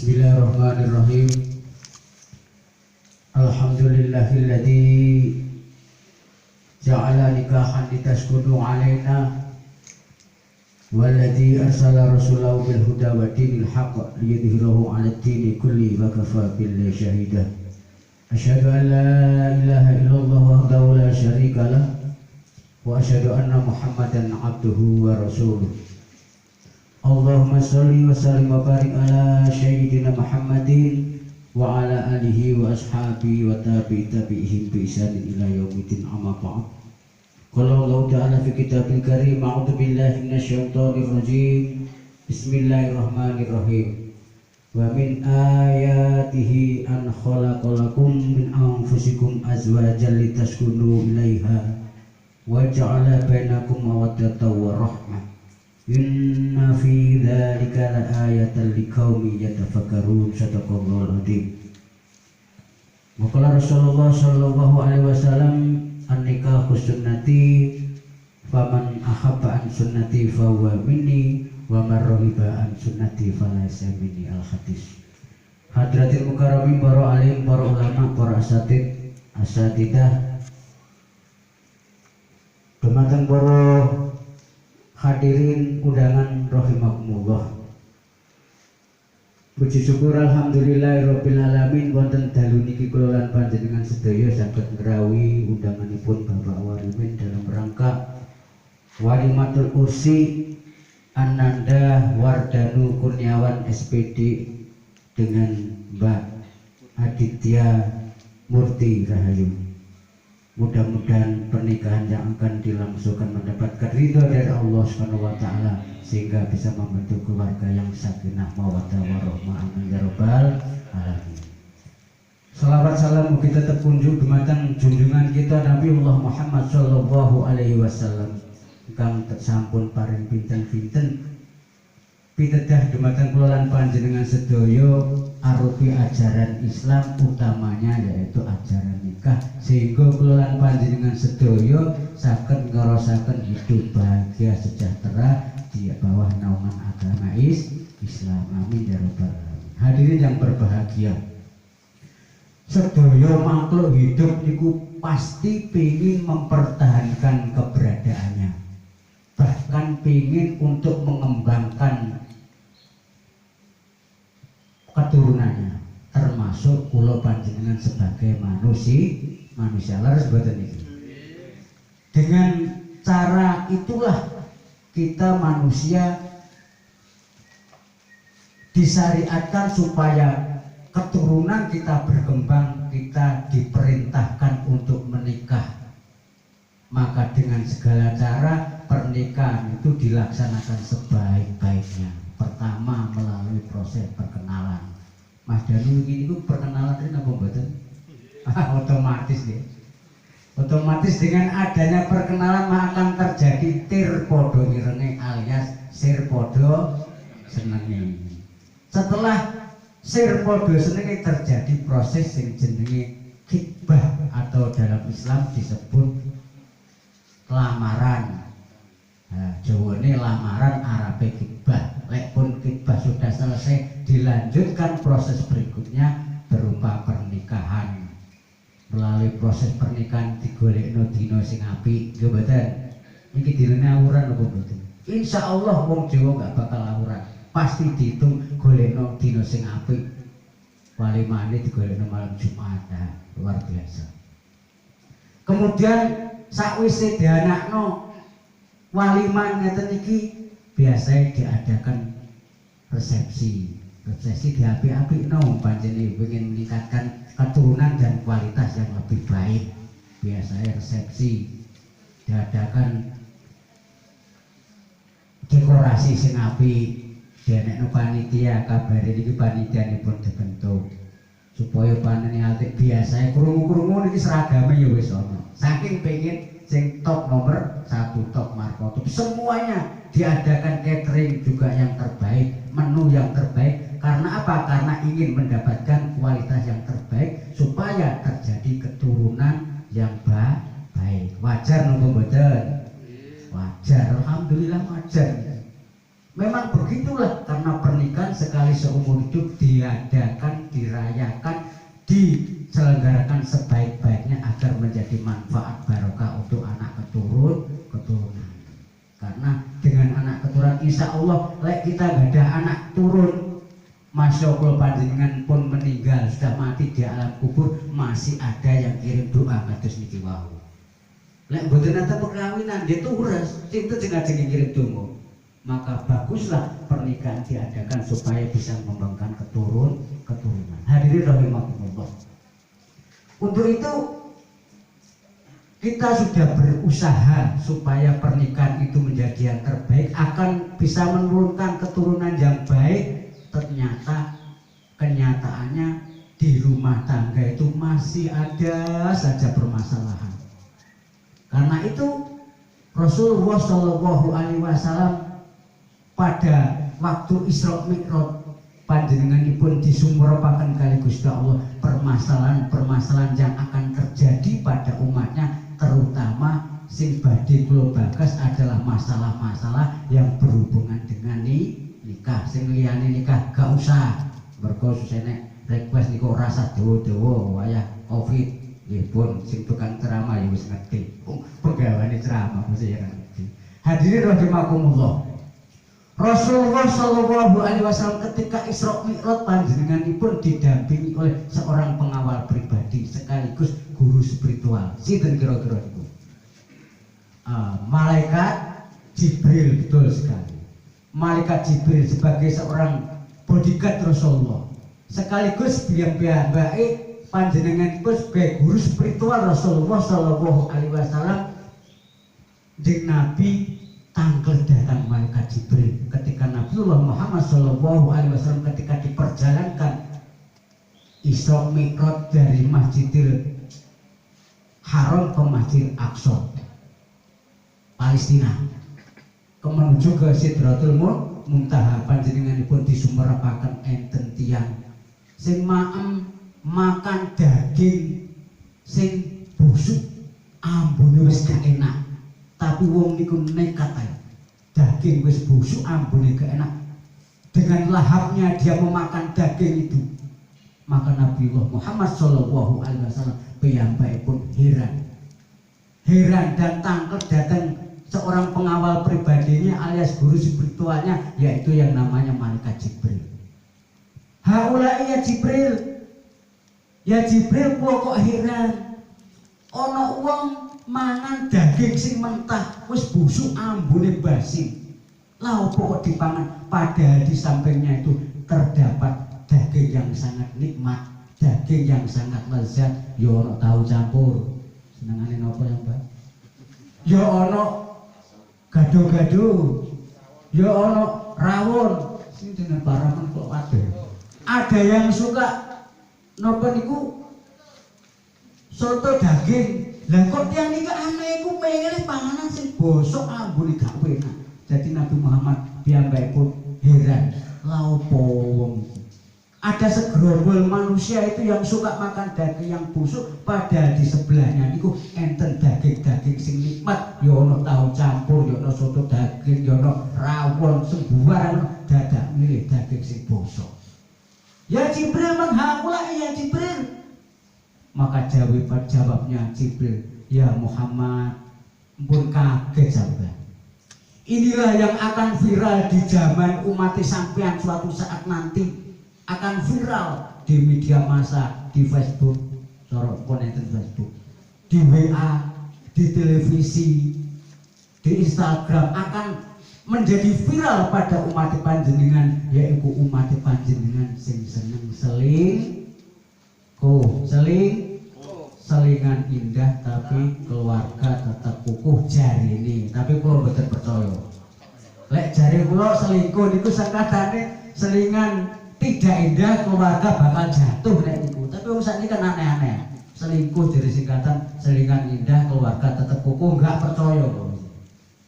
Bismillahirrahmanirrahim. Alhamdulillahilladzi ja'ala nikahan litaskunu alaina walladzi arsala rasulahu bil huda wa dinil haqq liyudhhirahu 'alad dini kulli wa kafa billahi shahida. Asyhadu an la ilaha illallah wahdahu la syarika lah wa asyhadu anna Muhammadan 'abduhu wa rasuluh. Allahumma sholli wa sallim wa barik ala sayyidina Muhammadin wa ala alihi wa ashabihi wa tabi'ihim bi ihsanin ila yaumiddin, amma ba'd. Qala Allah ta'ala fi kitabil karim, a'udzu billahi minasyaitonir rajim. Bismillahirrahmanirrahim. Wa min ayatihi an khalaqalakum min anfusikum azwajan litaskunu ilaiha wa ja'ala bainakum mawaddatan wa rahmah. Inna fi dzalika laayatan liqaumin yatafakkarun. Shadaqallahul adzim. Maqala Rasulullah sallallahu alaihi wasallam, an-nikahu sunnati faman ahabba an sunnati fahuwa minni wa man raghiba an sunnati falaysa minni. Al-hadis. Hadratil mukarramin, para alim, para ulama, para asatidah, dumateng para hadirin undangan rahimakumullah. Puji syukur alhamdulillahirabbil alamin, wonten dalu niki kula lan panjenengan sedaya saged ngrawi undanganipun Bapak Warimin dalam rangka Walimatul Ursi Ananda Wardanu Kurniawan SPD dengan Mbak Aditya Murti Rahayu. Mudah-mudahan pernikahan yang akan dilangsungkan mendapatkan ridho dari Allah Subhanahu wa taala sehingga bisa membentuk keluarga yang sakinah mawaddah warahmah, amin ya rabbal alamin. Selawat salam mugi tetep kunjuk dumateng junjungan kita Nabi Allah Muhammad sallallahu alaihi wasallam ingkang sampun paring pinten-pinten pitedah dumateng kula lan panjenengan sedaya arupi ajaran Islam, utamanya yaitu ajaran nikah, sehingga kula lan panjenengan sedaya saged ngrasaken hidup bahagia sejahtera di bawah naungan agama Islam. Amin ya rabbal alamin. Hadirin yang berbahagia, sedaya makhluk hidup niku pasti ingin mempertahankan keberadaannya, bahkan ingin untuk mengembangkan keturunannya, termasuk kula panjenengan sebagai manusia. Laras boten iki. Dengan cara itulah kita manusia disyariatkan supaya keturunan kita berkembang, kita diperintahkan untuk menikah. Maka dengan segala cara pernikahan itu dilaksanakan sebaik-baiknya. Pertama melalui proses perkenalan. Mas Danu ini perkenalan ini apa mboten? Otomatis ya. Otomatis dengan adanya perkenalan maka akan terjadi tir podo irenge alias sir podo senenge. Setelah sir podo senenge terjadi proses yang jenenge khitbah atau dalam Islam disebut lamaran. Jawane lamaran, Arabe khitbah. Lekpun khitbah sudah selesai, dilanjutkan proses berikutnya berupa pernikahan. Melalui proses pernikahan digolekno dina sing apik, nggih mboten? Iki direne awuran apa mboten? Insyaallah wong Jawa gak bakal awuran. Pasti dihitung golekno dina sing apik. Walimane digolekno malam Jumat. Luar biasa. Kemudian sakwise dianakno walimah ngeten iki biasanya diadakan resepsi diapik-apikno, panjenengan ingin meningkatkan keturunan dan kualitas yang lebih baik. Biasanya resepsi diadakan dekorasi sing apik, denekno panitia, kabare iki panitianipun dibentuk supaya panennya apik. Biasanya krungu-krungu niki seragame ya wis ana. Saking pengen sing top nomor 1, top markotop, semuanya diadakan catering juga yang terbaik, menu yang terbaik. Karena apa? Karena ingin mendapatkan kualitas yang terbaik supaya terjadi keturunan yang baik. Wajar nopo mboten? Wajar, alhamdulillah wajar. Memang begitulah, karena pernikahan sekali seumur hidup dia diadakan, dirayakan, diselenggarakan sebaik-baiknya agar menjadi manfaat barokah untuk anak keturunan. Karena dengan anak keturunan insya Allah lek kita gak ada anak turun, masya Allah panjenengan pun meninggal sudah mati di alam kubur masih ada yang kirim doa kados niki wau. Lek mboten nate perkawinan dia turas itu jeneng kirim donga. Maka baguslah pernikahan diadakan supaya bisa mengembangkan keturunan. Hadirin rahimakumullah. Untuk itu kita sudah berusaha supaya pernikahan itu menjadi yang terbaik, akan bisa menurunkan keturunan yang baik. Ternyata kenyataannya di rumah tangga itu masih ada saja permasalahan. Karena itu Rasulullah Shallallahu Alaihi Wasallam pada waktu Isra Mi'raj panjenenganipun disumurapaken kali Gusti Allah permasalahan-permasalahan yang akan terjadi pada umatnya, terutama sing badhe kula bagas adalah masalah-masalah yang berhubungan dengan nikah. Sing liyane nikah gak usah, mergo susene request niku ora usah dawa-dawa wayah Covid. Nggih pun sing tukang ceramah ya wis ngerti. Pegawane ceramah mesti ya ngerti. Hadirin rahimakumullah. Rasulullah Shallallahu Alaihi Wasallam ketika Isra Mi'raj panjenenganipun didampingi oleh seorang pengawal pribadi sekaligus guru spiritual. Sinten kira-kira itu? Malaikat Jibril, betul sekali. Malaikat Jibril sebagai seorang bodyguard Rasulullah, sekaligus piyambake panjenenganipun sebagai guru spiritual Rasulullah Shallallahu Alaihi Wasallam. Jeung Nabi tanggal datang malaikat Jibril ketika Nabiullah Muhammad Shallallahu Alaihi Wasallam ketika diperjalankan Isra Mi'raj dari Masjidil Haram ke Masjid Aqsa Palestina menuju ke Sidratul Muntaha. Panjenenganipun disumerapaken enten tiyang sing makan daging sing busuk ambune wis gak enak. Tapi wong niku nekat ae. Daging wis busuk ambune gak enak. Dengan lahapnya dia memakan daging itu. Maka Nabiullah Muhammad Shallallahu Alaihi Wasallam piyambakipun heran dan tangkep datang seorang pengawal pribadinya alias guru spiritualnya, yaitu yang namanya malaikat Jibril. Haulai ya Jibril kok heran. Ono wong mangan daging sing mentah wis busuk ambune basi. Lah opo kok dipangan, padahal di sampingnya itu terdapat daging yang sangat nikmat, daging yang sangat lezat. Ya ono tahu campur. Senengane napa ya, Mbak? Ya ono gado-gado. Ya ono rawon. Sing jeneng baraman kok ada yang suka napa niku soto daging. Lah kok tiyang niki aneh iku milih panganan sing bosok ambune gak enak. Jadi Nabi Muhammad piyambakipun heran, lha opo wong iki? Ada segerombol manusia itu yang suka makan daging yang busuk, padahal di sebelahnya niku enten daging-daging sing nikmat. Ya ono tahu campur, ya ono soto daging, ya ono rawon sembuaran, dadak milih daging sing bosok. Ya Jibril menghapula ya Jibril. Maka jawabnya Jibril, ya Muhammad, pun kaget sampean. Inilah yang akan viral di zaman umat sampean suatu saat nanti, akan viral di media massa, di Facebook, sorok konten Facebook, di WA, di televisi, di Instagram, akan menjadi viral pada umat panjenengan, yaitu umat panjenengan sing seneng selingan indah tapi keluarga tetap kukuh jari ini. Tapi kalau betul percaya lek jari kula selingkuh niku sakadane selingan tidak indah keluarga bakal jatuh nek niku. Tapi wong sakniki kan aneh-aneh. Selingkuh jadi singkatan selingan indah keluarga tetap kukuh, enggak percaya.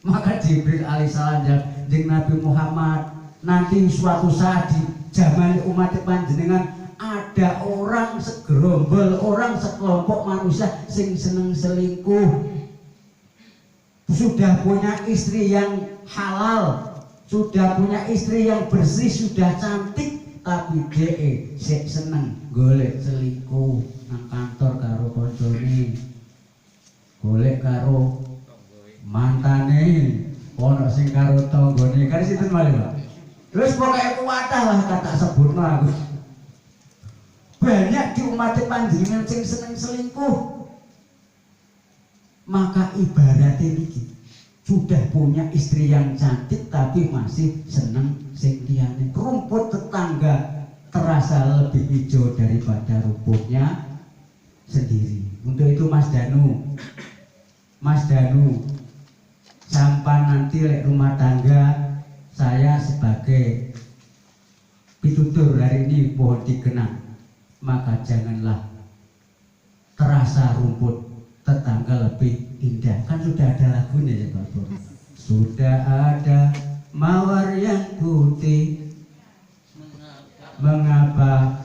Maka Jibril alaihissalam jeung Nabi Muhammad nanti suatu saat di zaman umat panjenengan ada orang segerombol, orang sekelompok manusia sing seneng selingkuh. Sudah punya istri yang halal, sudah punya istri yang bersih, sudah cantik, tapi dhek sik seneng golek selingkuh nang kantor karo koncone, golek karo mantane, ono sing karo tanggane, kan sinten malih Pak. Terus pokoknya kuatah lah kata sebutno aku. Banyak di umat panjenengan sing seneng selingkuh. Maka ibaratnya ini sudah punya istri yang cantik tapi masih seneng sing liyane. Rumput tetangga terasa lebih hijau daripada rumputnya sendiri. Untuk itu Mas Danu, sampai nanti lek rumah tangga saya sebagai pitutur hari ini pohon dikenang, maka janganlah terasa rumput tetangga lebih indah. Kan sudah ada lagunya ya Pak Bro. Sudah ada mawar yang putih, mengapa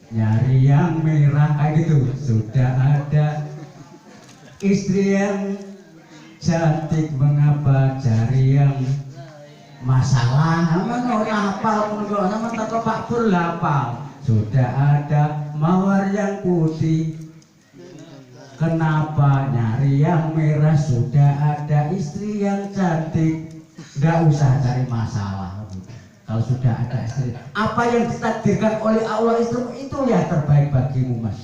nyari yang merah, kayak gitu. Sudah ada istri yang cantik, mengapa cari yang masalah. Nama orang hafal menurut nama tak Pak Pur hafal. Sudah ada mawar yang putih, kenapa nyari yang merah? Sudah ada istri yang cantik, nggak usah cari masalah. Kalau sudah ada istri, apa yang ditakdirkan oleh Allah itu ya terbaik bagimu Mas.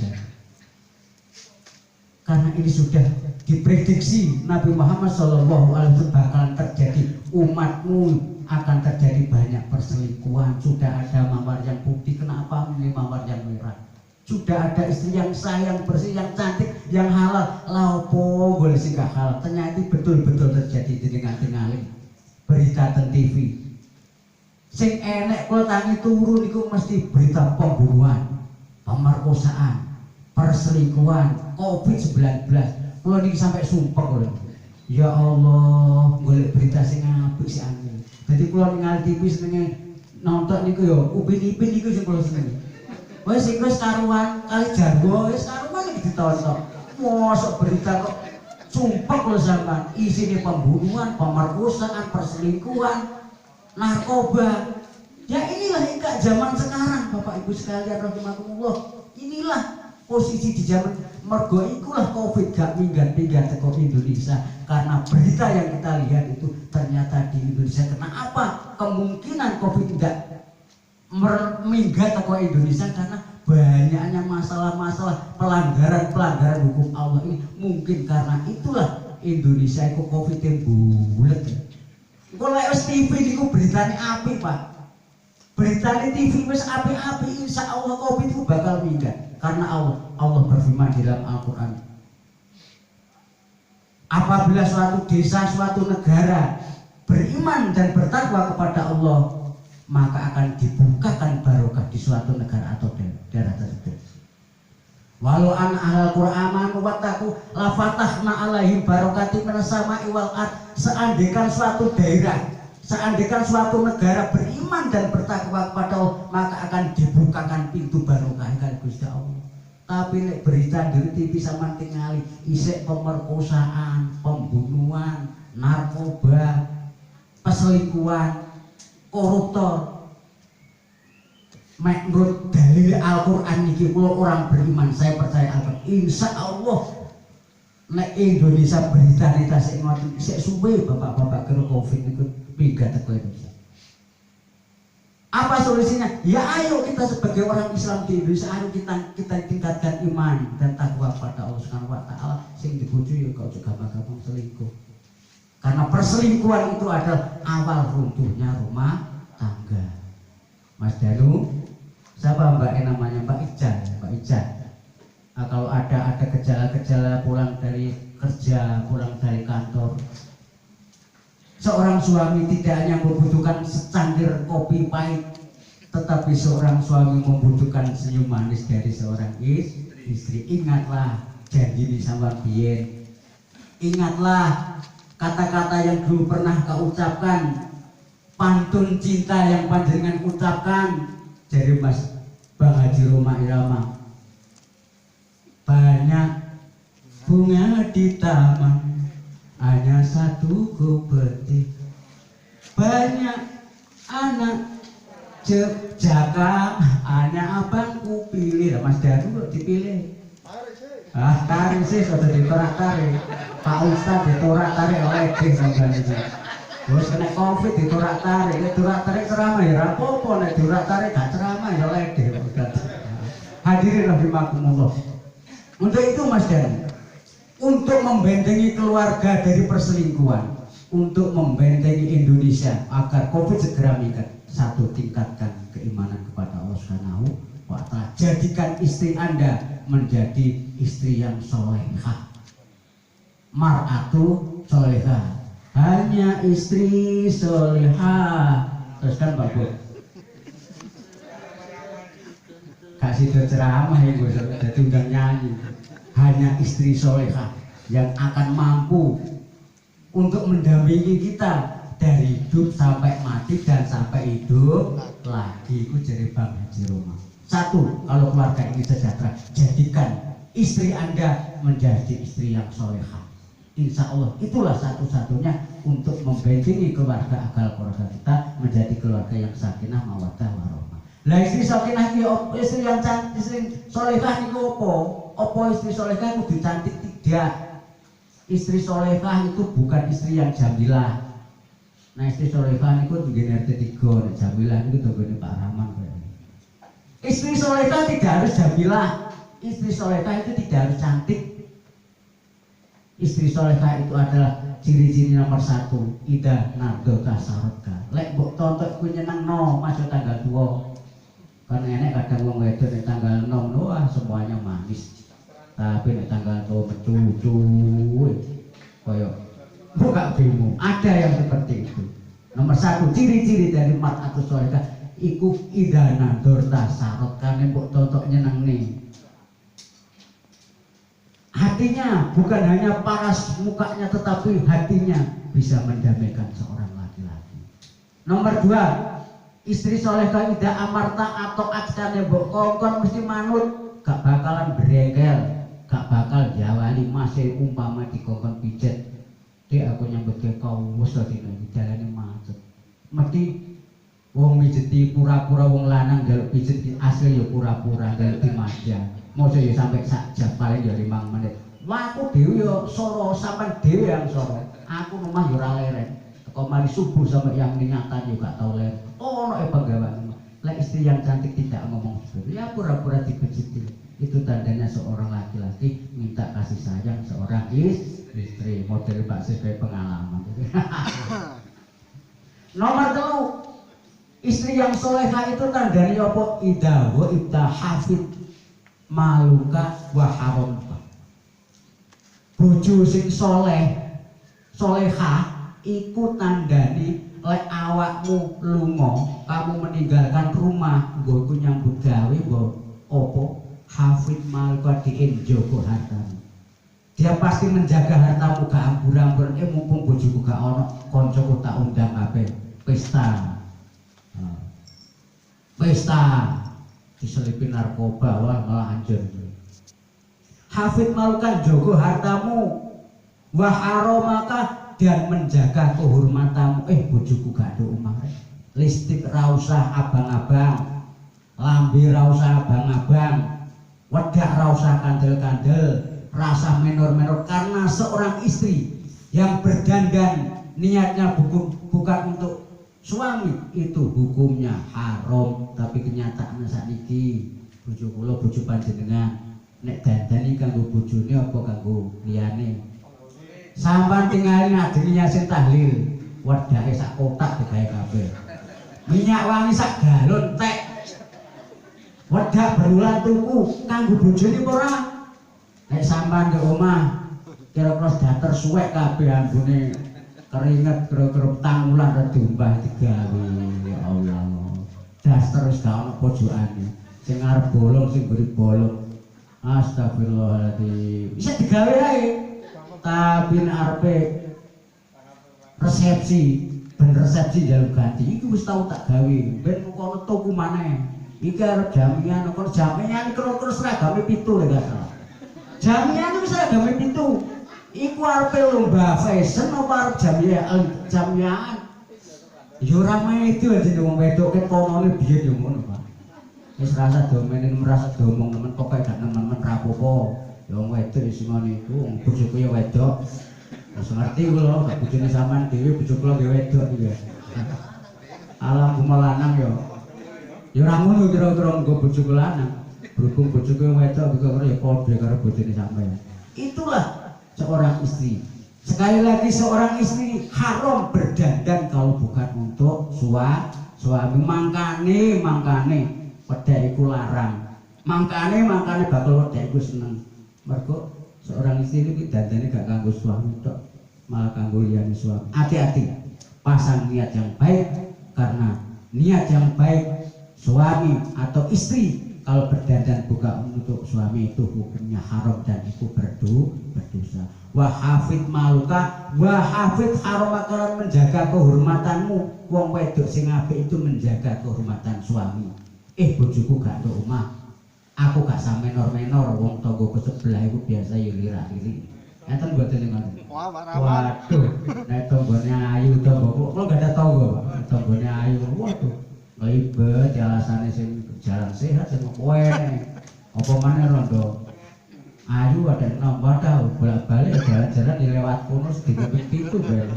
Karena ini sudah diprediksi Nabi Muhammad SAW bakalan terjadi, umatmu akan terjadi banyak perselingkuhan. Sudah ada mawar yang putih, kenapa milih mawar yang merah? Sudah ada istri yang sayang, bersih, yang cantik, yang halal, laopo boleh sih gak halal. Ternyata betul-betul terjadi di tengah-tengah berita ten TV. Sing enek kalau tangi turun itu mesti berita pembunuhan, pemerkosaan, perselingkuhan, COVID-19. Kalau ini sampai sumpah kalau, ya Allah, golek berita sing apik sih angel. Jadi kalau ningali TV senenge nonton niku ya upin-ipin niku sing kula senengi. Wes sing wis karuan kali jarwo wis karuan iki ditonton. Mosok berita kok sumpah kalau sampean isine pembunuhan, pemerkosaan, perselingkuhan, narkoba. Ya inilah ikak zaman sekarang Bapak Ibu sekalian rahimakumullah. Inilah posisi di zaman mergo ikulah Covid gak minggat-minggat teko Indonesia karena berita yang kita lihat itu ternyata di Indonesia. Kenapa kemungkinan Covid tidak minggat teko Indonesia? Karena banyaknya masalah-masalah pelanggaran hukum Allah ini. Mungkin karena itulah Indonesia itu Covid yang bulet. Kalau wis TV niku beritane apik Pak. Beritane TV wis apik-apik, insya Allah Covid itu bakal minggat. Karena Allah berfirman di dalam Al-Quran, apabila suatu desa, suatu negara beriman dan bertakwa kepada Allah, maka akan dibukakan barokah di suatu negara atau daerah tersebut. Walau an ahlal Qur'an wattaqu la fatahna alaihim barokati minas sama'i wal ard. Seandainya suatu daerah, seandainya suatu negara beriman dan bertakwa kepada Allah, maka akan dibukakan pintu barokah kali Gusti Allah. Tapi nek berita di TV sama tingali isek pemerkosaan, pembunuhan, narkoba, perselingkuhan, koruptor. Menurut dalil Al-Quran niki kula orang beriman, saya percaya Al-Quran. Insya Allah nek Indonesia berita sik ngoten sik suwe bapak-bapak karo Covid niku minggat teko Indonesia. Apa solusinya? Ya ayo kita sebagai orang Islam di Indonesia, ayo kita tingkatkan iman dan takwa pada Allah Subhanahu wa taala. Sing dibojo ya kok juga gampang selingkuh. Karena perselingkuhan itu adalah awal runtuhnya rumah tangga. Mas Danu, siapa Mbak namanya? Mbak Ica. Nah, kalau ada gejala-gejala pulang dari kerja, pulang dari kantor, seorang suami tidak hanya membutuhkan secangkir kopi pahit, tetapi seorang suami membutuhkan senyum manis dari seorang istri. Ingatlah janji ini sama Bien. Ingatlah kata-kata yang dulu pernah kau ucapkan, pantun cinta yang panjenengan ucapkan. Jadi Mas Bang Haji Roma Irama, banyak bunga di taman, hanya satu ku petik. Banyak anak Jaka hanya abangku pilih Mas Danu kok dipilih. Tarik sih sudah ditorak-tarik. Pak Ustadz ditorak-tarik oleh deh sampean iki. Terus kena Covid ditorak-tarik, ditorak-tarik ceramah ya rapopo, nek ditorak-tarik gak ceramah ya oleh deh Pak Ustadz. Hadirin rahimakumullah. Untuk itu Mas Dan, untuk membentengi keluarga dari perselingkuhan, untuk membentengi Indonesia agar Covid segera meningkat, satu, tingkatkan keimanan kepada Allah Subhanahu wa Ta'ala. Jadikan istri Anda menjadi istri yang solehah. Mar'atu solehah, hanya istri solehah. Terus kan Pak Bu, kasih ceramah ya gue, jadi undang nyanyi. Hanya istri solehah yang akan mampu untuk mendampingi kita dari hidup sampai mati dan sampai hidup lagi. Itu jadi Bang Haji Roma. Satu, kalau keluarga ini sejahtera, jadikan istri Anda menjadi istri yang solehah. Insya Allah itulah satu-satunya untuk membentengi keluarga agar keluarga kita menjadi keluarga yang sakinah mawaddah warahmah. Lah istri sakinah ki istri yang cantik, istri solehah niku opo? Opo istri solehah itu cantik? Tidak. Istri solehah itu bukan istri yang jamilah. Nah istri solehah itu begini RT 3, jamilah itu begini Pak Rahman. Istri solehah tidak harus jamilah. Istri solehah itu tidak harus cantik. Istri solehah itu adalah ciri-ciri nomor satu. Ida nardo tasarka. Lek mbok tonton ku nyeneng no masuk tanggal 2. Kan enek kadang wong wedok nek tanggal 6 wah semuanya manis. Tapi nek tanggal 2 mecucu koyo buka bingung. Ada yang seperti itu. Nomor satu, ciri-ciri dari mar'atus solehah iku idana dorta sarot kan mbok tontok nyeneng nih. Hatinya bukan hanya paras mukanya tetapi hatinya bisa mendamaikan seorang laki-laki. Nomor dua, istri solehah ida amarta atau aksannya mbok kongkon mesti manut, gak bakalan berengkel, gak bakal jawali masih umpama dikongkon pijet. Dek aku nyambut ke kau wis dino jalane macet. Mesti wong mijeti pura-pura wong lanang jaluk pijet asli ya pura-pura jaluk dimanja. Mosok ya sampai sak jam paling ya 5 menit. Wah aku dhewe ya soro sampean dhewe yang soro. Aku rumah ya ora leren. Teko mari subuh sampai yang niatan yo gak tau leren. Ono penggawean. Lek istri yang cantik tidak ngomong seperti ya pura-pura dipejeti. Itu tandanya seorang laki-laki minta kasih sayang seorang istri. Model Pak sebagai pengalaman. Nomor 3, istri yang solehah itu tandanya apa? Ida wa ibda hafid maluka wa haramka. Bojo sing soleh solehah iku tandani lek awakmu lunga, kamu meninggalkan rumah nggo iku nyambut gawe nggo apa hafid maluka dienjogo hartamu. Dia pasti menjaga hartamu gak ambur-ambur. Mumpung bojoku gak ono, koncoku tak undang kabeh pesta. Pesta diselipin narkoba, wah malah hancur. Hafid malukan jogo hartamu, wa haramaka dan menjaga kehormatanmu. Bojoku gak ada omah. Listrik ra usah abang-abang, lambe ra usah abang-abang, wedak ra usah kandel-kandel, rasa menor-menor. Karena seorang istri yang berdandan niatnya bukan untuk suami, itu hukumnya haram. Tapi kenyataannya sakniki bojo kula bojo panjenengan nek dandani kanggo bojone apa kanggo liyane, sampean tingali ngajeni Yasin tahlil wedake sak kotak digawe kabeh, minyak wangi sak galon tek, wedak berulang tuku kanggo bojone apa ora? Nek sampean di omah kira-kira dater suwek kabeh ambune keringet kira-kira tangulan ra diombah digawe. Ya Allah. Daster wis gak ono pojokane. Sing arep bolong sing mburi bolong. Astagfirullahaladzim. Bisa digawe ae. Tapi nek arepe resepsi, ben resepsi njaluk ganti iki wis tau tak gawe. Ben kono tuku maneh. Iki arep jaminan kono jaminan kira-kira seragame 7 lho gak salah. Jaminan wis seragame 7. Iku arepe lomba fashion apa arep jaminan? Ya ora itu aja wong wedok ket konone biyen yo ngono, Pak. Wis rasa domene merasa domong nemen kok gak nemen rapopo. Ya wong wedok wis ngono iku, wong bojoku ya wedok. Wis ngerti kula, gak bojone sampean dhewe bojo kula ya wedok iki. Alam lanang yo. Ya ora ngono kira-kira nggo bojoku lanang. Berhubung bojoku yang wedok kira-kira ya padha karo bojone sampean. Itulah seorang istri. Sekali lagi seorang istri haram berdandan kalau bukan untuk suami. Mangkane wedok iku larang. Mangkane bakal wedok iku seneng. Mergo seorang istri itu dandane gak kanggo suami tok, malah kanggo liyane suami. Hati-hati. Pasang niat yang baik, karena niat yang baik suami atau istri kalau berdandan bukan untuk suami itu hukumnya haram dan itu berdosa. Wahafid maluka, wahafid haram kalian menjaga kehormatanmu. Wong wedok sing apik itu menjaga kehormatan suami. Bojoku gak nduk omah, aku gak menor-menor. Wong tanggoku sebelah itu biasa yo lirak-lirik. Enten mboten ngoten. Waduh, nek tanggane ayu tanggoku, kok gak ada tanggo, Pak. Tanggane ayu. Waduh. Ribet alasane sing jalan sehat sing kowe. Apa maneh rondo ayu ada nomor tau bolak-balik jalan-jalan dilewat kono sedikit itu bae.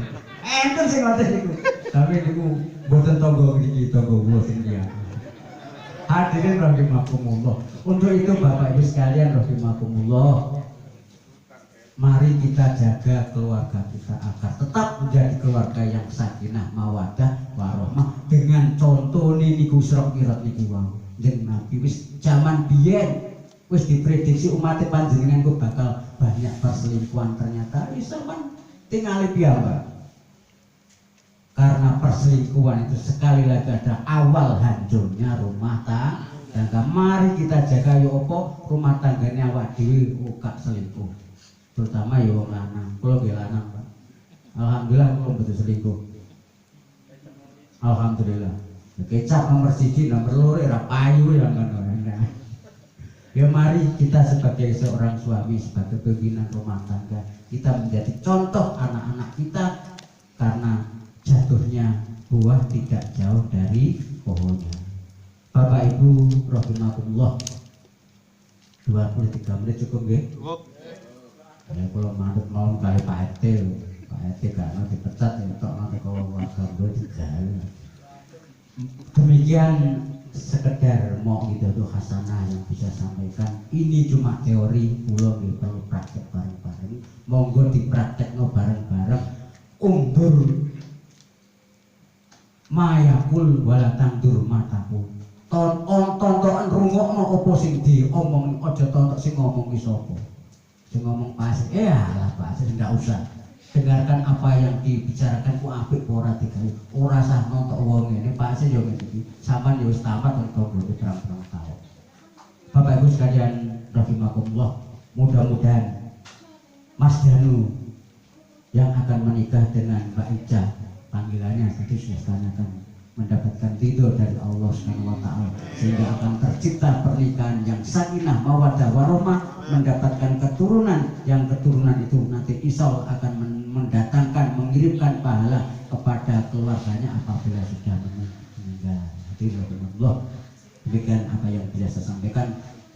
Enten sing ngoten niku. Tapi niku mboten tangga iki, tangga kula sing liya. Hadirin rahimakumullah. Untuk itu Bapak Ibu sekalian rahimakumullah, mari kita jaga keluarga kita agar tetap menjadi keluarga yang sakinah mawaddah warahmah dengan contoh niku sira-sira niki wae. Jeneng Nabi wis zaman biyen wis diprediksi umat panjenengan ku bakal banyak perselingkuhan, ternyata sampean tingali piyambak. Karena perselingkuhan itu sekali lagi ada awal hancurnya rumah tangga. Mari kita jaga yo apa rumah tanggane awak dhewe gak selingkuh. Terutama ya wong lanang. Kula nggih lanang, Pak. Alhamdulillah kula mboten selingkuh. Alhamdulillah. Kecap nomor 1, nomor 2 ora payu ya ngono. Ya mari kita sebagai seorang suami, sebagai pimpinan rumah tangga, kita menjadi contoh anak-anak kita, karena jatuhnya buah tidak jauh dari pohonnya. Bapak Ibu rahimakumullah. 23 menit cukup nggih? Cukup. Ya kalau manut mau kali Pak RT gak mau dipecat ya tok nanti kalau warga gue digal. Demikian sekedar mau gitu tuh hasanah yang bisa sampaikan. Ini cuma teori, pulau gitu perlu praktek bareng-bareng. Monggo dipraktekno bareng-bareng. Undur mayakul walatang dur mataku. Tonton rungokno opo sing diomong, aja tonton sing ngomong ki sapa. Ngomong pas, lah Pak, nggak usah. Dengarkan apa yang dibicarakan ku apik ora digawe. Ora sah nonton wong ini Pak yo ngene sampean yo wis tamat kok kudu terang-terang tahu. Bapak Ibu sekalian rahimakumullah, mudah-mudahan Mas Danu yang akan menikah dengan Mbak Ica, panggilannya tadi sudah tanyakan, mendapatkan ridho dari Allah Subhanahu wa taala, sehingga akan tercipta pernikahan yang sakinah mawaddah warahmah, mendapatkan keturunan yang keturunan itu nanti insya Allah akan mendatangkan, mengirimkan pahala kepada keluarganya apabila sudah meninggal. Hadirin Allah, demikian apa yang bisa saya sampaikan,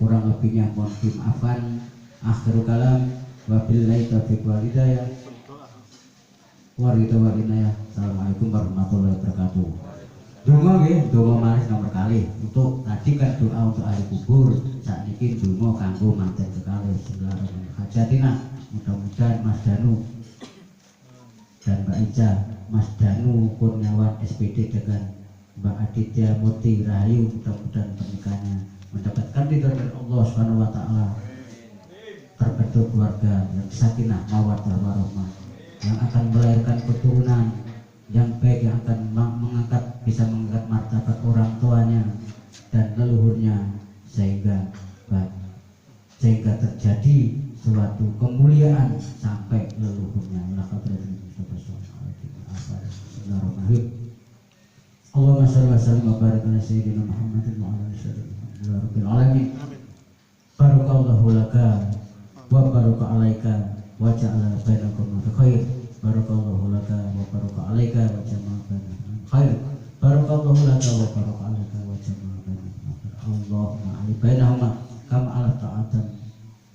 kurang lebihnya mohon dimaafkan. Akhirul kalam, wabillahi taufiq wal hidayah. Assalamualaikum warahmatullahi wabarakatuh. Donga nggih, donga malih nomor kali. Untuk tadi kan doa untuk ahli kubur, saat ini donga kanggo manten sekali. Bismillahirrahmanirrahim. Mudah-mudahan Mas Danu dan Mbak Ica, Mas Danu Kurniawan SPD dengan Mbak Aditya Murti Rahayu, mudah-mudahan pernikahannya mendapatkan ridho dari Allah Subhanahu wa taala, terbentuk keluarga yang sakinah mawaddah warahmah, yang akan melahirkan keturunan yang baik, yang akan bisa mengangkat martabat orang tuanya dan leluhurnya, sehingga terjadi suatu kemuliaan sampai leluhurnya. Bismillahirrahmanirrahim. Allahumma shalli wa sallim wa barik ala sayyidina Muhammadin wa ala alihi alamin. Barakallahu laka wa baraka alaika wa ja'ala bainakum bi khair. barakallahu laka wa baraka alaika wa jama'a bainana khair barakallahu laka wa baraka alaika wa jama'a bainana Allahumma ali bainahuma kama ala ta'atan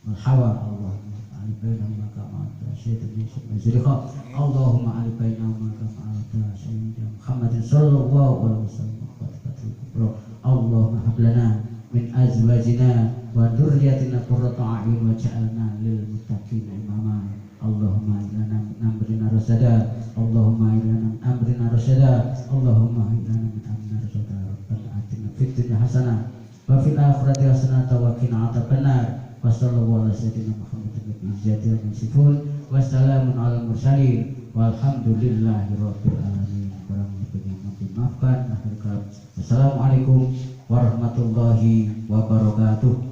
wal hawa Allahumma ali bainahuma kama ala sayyidina Muhammad Allahumma ali bainahuma kama ala sayyidina Muhammadin sallallahu alaihi wasallam Allahumma hab lana min azwajina wa dzurriyyatina qurrata a'yun waj'alna lil muttaqina imama Allahumma ilana min amrina rasada Allahumma ilana min amrina rasada Allahumma ilana min amrina rasada Rabbana atina fid dunya hasanah wa fil akhirati hasanah wa qina adzabannar wa sallallahu ala sayyidina Muhammadin wa izzati wa sifun wa salamun alal mursalin walhamdulillahi rabbil alamin. Maafkan. Assalamualaikum warahmatullahi wabarakatuh.